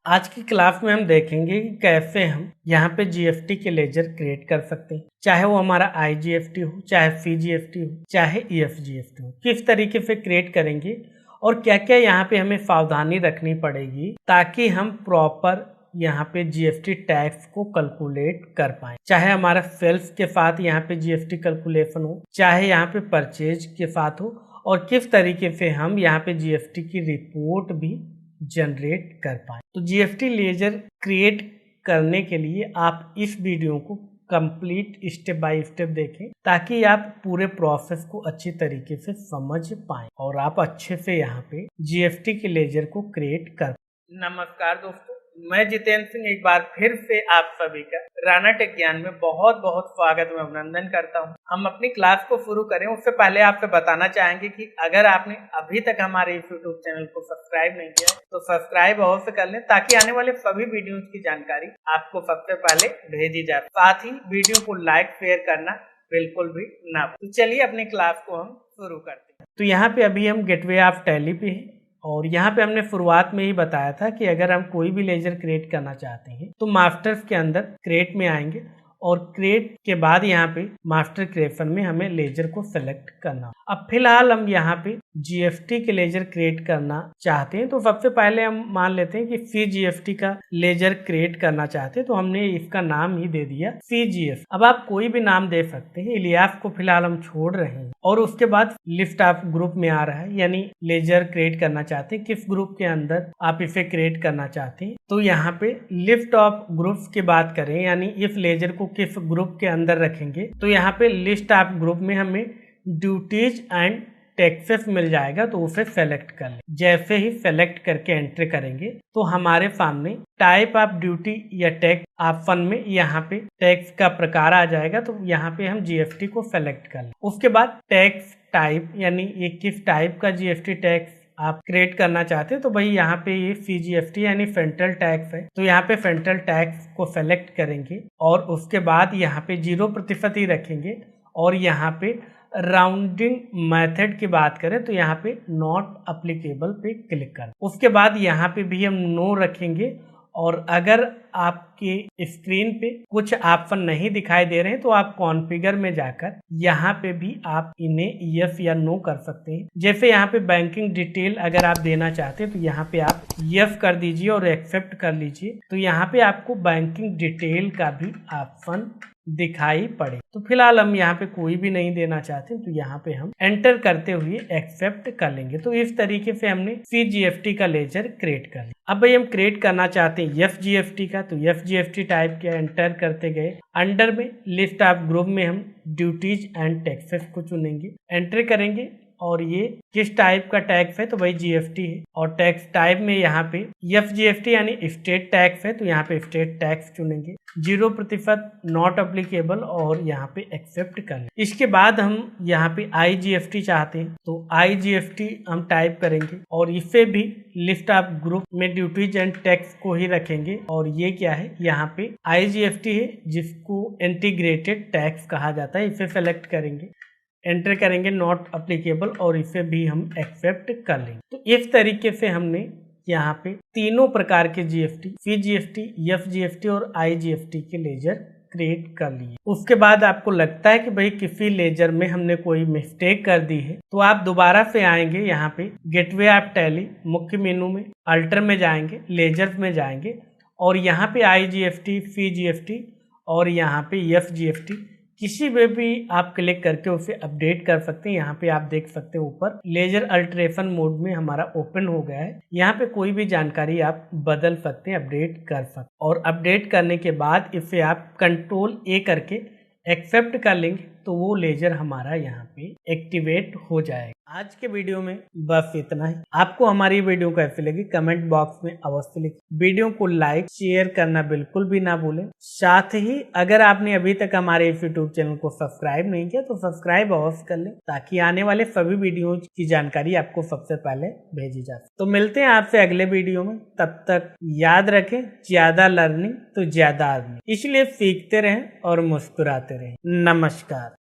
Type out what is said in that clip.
आज की क्लास में हम देखेंगे कि कैसे हम यहाँ पे जीएफटी के लेजर क्रिएट कर सकते हैं, चाहे वो हमारा आईजीएफटी हो, चाहे फीजीएफटी हो, चाहे ईएफजीएफटी हो, किस तरीके से क्रिएट करेंगे और क्या क्या यहाँ पे हमें सावधानी रखनी पड़ेगी ताकि हम प्रॉपर यहाँ पे जीएफटी टैक्स को कैलकुलेट कर पाए। चाहे हमारा सेल्स के साथ यहाँ पे जीएफटी कैलकुलेशन हो, चाहे यहाँ पे परचेज के साथ हो, और किस तरीके से हम यहाँ पे जीएफटी की रिपोर्ट भी जनरेट कर पाए। तो जीएफटी लेजर क्रिएट करने के लिए आप इस वीडियो को कंप्लीट स्टेप बाय स्टेप देखें ताकि आप पूरे प्रोसेस को अच्छी तरीके से समझ पाएं और आप अच्छे से यहाँ पे जीएफटी के लेजर को क्रिएट कर। नमस्कार दोस्तों, मैं जितेंद्र सिंह एक बार फिर से आप सभी का राणा टेक ज्ञान में बहुत बहुत स्वागत में अभिनंदन करता हूं। हम अपनी क्लास को शुरू करें उससे पहले आपसे बताना चाहेंगे कि अगर आपने अभी तक हमारे इस यूट्यूब चैनल को सब्सक्राइब नहीं किया तो सब्सक्राइब अवश्य कर लें ताकि आने वाले सभी वीडियोस की जानकारी आपको सबसे पहले भेजी जाए। साथ ही वीडियो को लाइक शेयर करना बिल्कुल भी ना भूलें। तो चलिए अपनी क्लास को हम शुरू करते हैं। तो यहाँ पे अभी हम गेटवे ऑफ टैली पे हैं और यहाँ पे हमने शुरुआत में ही बताया था कि अगर हम कोई भी लेजर क्रिएट करना चाहते हैं तो मास्टर्स के अंदर क्रिएट में आएंगे और क्रिएट के बाद यहाँ पे मास्टर क्रिएशन में हमें लेजर को सेलेक्ट करना। अब फिलहाल हम यहाँ पे जीएफटी के लेजर क्रिएट करना चाहते हैं तो सबसे पहले हम मान लेते हैं कि सीजीएफटी का लेजर क्रिएट करना चाहते हैं तो हमने इसका नाम ही दे दिया सीजीएफ। अब आप कोई भी नाम दे सकते हैं, इलियास को फिलहाल हम छोड़ रहे हैं। और उसके बाद लिस्ट ऑफ ग्रुप में आ रहा है, यानी लेजर क्रिएट करना चाहते हैं किस ग्रुप के अंदर आप इसे क्रिएट करना चाहते हैं। तो यहाँ पे लिस्ट ऑफ ग्रुप्स की बात करें, यानी इस लेजर को किस ग्रुप के अंदर रखेंगे, तो यहाँ पे लिस्ट ऑफ ग्रुप में हमें ड्यूटीज एंड टैक्सेस मिल जाएगा तो उसे सेलेक्ट कर लें। जैसे ही सेलेक्ट करके एंट्री करेंगे तो हमारे सामने टाइप ऑफ ड्यूटी या टैक्स ऑप्शन में यहाँ पे टैक्स का प्रकार आ जाएगा। तो यहाँ पे हम जीएफटी को सेलेक्ट कर लें। उसके बाद टैक्स टाइप, यानी ये किस टाइप का जीएफटी टैक्स आप क्रिएट करना चाहते हैं, तो भाई यहाँ पे ये सीजीएफटी यानी सेंट्रल टैक्स है तो यहाँ पे सेंट्रल टैक्स को सेलेक्ट करेंगे और उसके बाद यहाँ पे 0% ही रखेंगे। और यहाँ पे राउंडिंग मेथड की बात करें तो यहाँ पे नॉट अप्लीकेबल पे क्लिक करें। उसके बाद यहाँ पे भी हम नो रखेंगे और अगर आपके स्क्रीन पे कुछ ऑप्शन नहीं दिखाई दे रहे हैं तो आप कॉन्फ़िगर में जाकर यहाँ पे भी आप इन्हें यस या नो कर सकते हैं। जैसे यहाँ पे बैंकिंग डिटेल अगर आप देना चाहते हैं तो यहाँ पे आप यस कर दीजिए और एक्सेप्ट कर लीजिए तो यहाँ पे आपको बैंकिंग डिटेल का भी ऑप्शन दिखाई पड़े। तो फिलहाल हम यहाँ पे कोई भी नहीं देना चाहते तो यहाँ पे हम एंटर करते हुए एक्सेप्ट कर लेंगे। तो इस तरीके से हमने सीजीएफटी का लेजर क्रिएट कर लिया। अब भाई हम क्रिएट करना चाहते हैं एफजीएफटी का, तो एफजीएफटी टाइप के एंटर करते गए अंडर में लिस्ट ऑफ ग्रुप में हम ड्यूटीज एंड टैक्सेस को चुनेंगे, एंटर करेंगे और ये किस टाइप का टैक्स है तो भाई जीएफटी है। और टैक्स टाइप में यहाँ पे एफजीएफटी यानी स्टेट टैक्स है तो यहाँ पे स्टेट टैक्स चुनेंगे, 0% नॉट अप्लीकेबल और यहाँ पे एक्सेप्ट कर लें। इसके बाद हम यहाँ पे आईजीएफटी चाहते हैं तो आईजीएफटी हम टाइप करेंगे और इसे भी लिस्ट ऑफ ग्रुप में ड्यूटीज एंड टैक्स को ही रखेंगे। और ये क्या है, यहाँ पे आईजीएफटी है जिसको इंटीग्रेटेड टैक्स कहा जाता है, इसे सेलेक्ट करेंगे, एंटर करेंगे नॉट अप्लीकेबल और इसे भी हम एक्सेप्ट कर लेंगे। तो इस तरीके से हमने यहाँ पे तीनों प्रकार के जीएफटी, सीजीएफटी, एफजीएफटी और आईजीएफटी के लेजर क्रिएट कर लिए। उसके बाद आपको लगता है कि भाई किसी लेजर में हमने कोई मिस्टेक कर दी है तो आप दोबारा से आएंगे यहाँ पे गेटवे ऑफ टैली, मुख्य मेनू में अल्टर में जाएंगे, लेजर में जाएंगे और यहाँ पे आईजीएफटी, सीजीएफटी और यहाँ पे एफजीएफटी किसी में भी आप क्लिक करके उसे अपडेट कर सकते हैं। यहाँ पे आप देख सकते हैं ऊपर लेजर अल्ट्रेशन मोड में हमारा ओपन हो गया है। यहाँ पे कोई भी जानकारी आप बदल सकते हैं, अपडेट कर सकते हैं और अपडेट करने के बाद इसे आप कंट्रोल ए करके एक्सेप्ट कर लेंगे तो वो लेजर हमारा यहाँ पे एक्टिवेट हो जाएगा। आज के वीडियो में बस इतना ही। आपको हमारी वीडियो कैसी लगी कमेंट बॉक्स में अवश्य लिखें। वीडियो को लाइक शेयर करना बिल्कुल भी ना भूलें। साथ ही अगर आपने अभी तक हमारे इस यूट्यूब चैनल को सब्सक्राइब नहीं किया तो सब्सक्राइब अवश्य कर लें ताकि आने वाले सभी वीडियो की जानकारी आपको सबसे पहले भेजी जा सके। तो मिलते हैं आपसे अगले वीडियो में, तब तक याद रखें ज्यादा लर्निंग तो ज्यादा आदमी, इसलिए सीखते रहें और मुस्कुराते रहें। नमस्कार।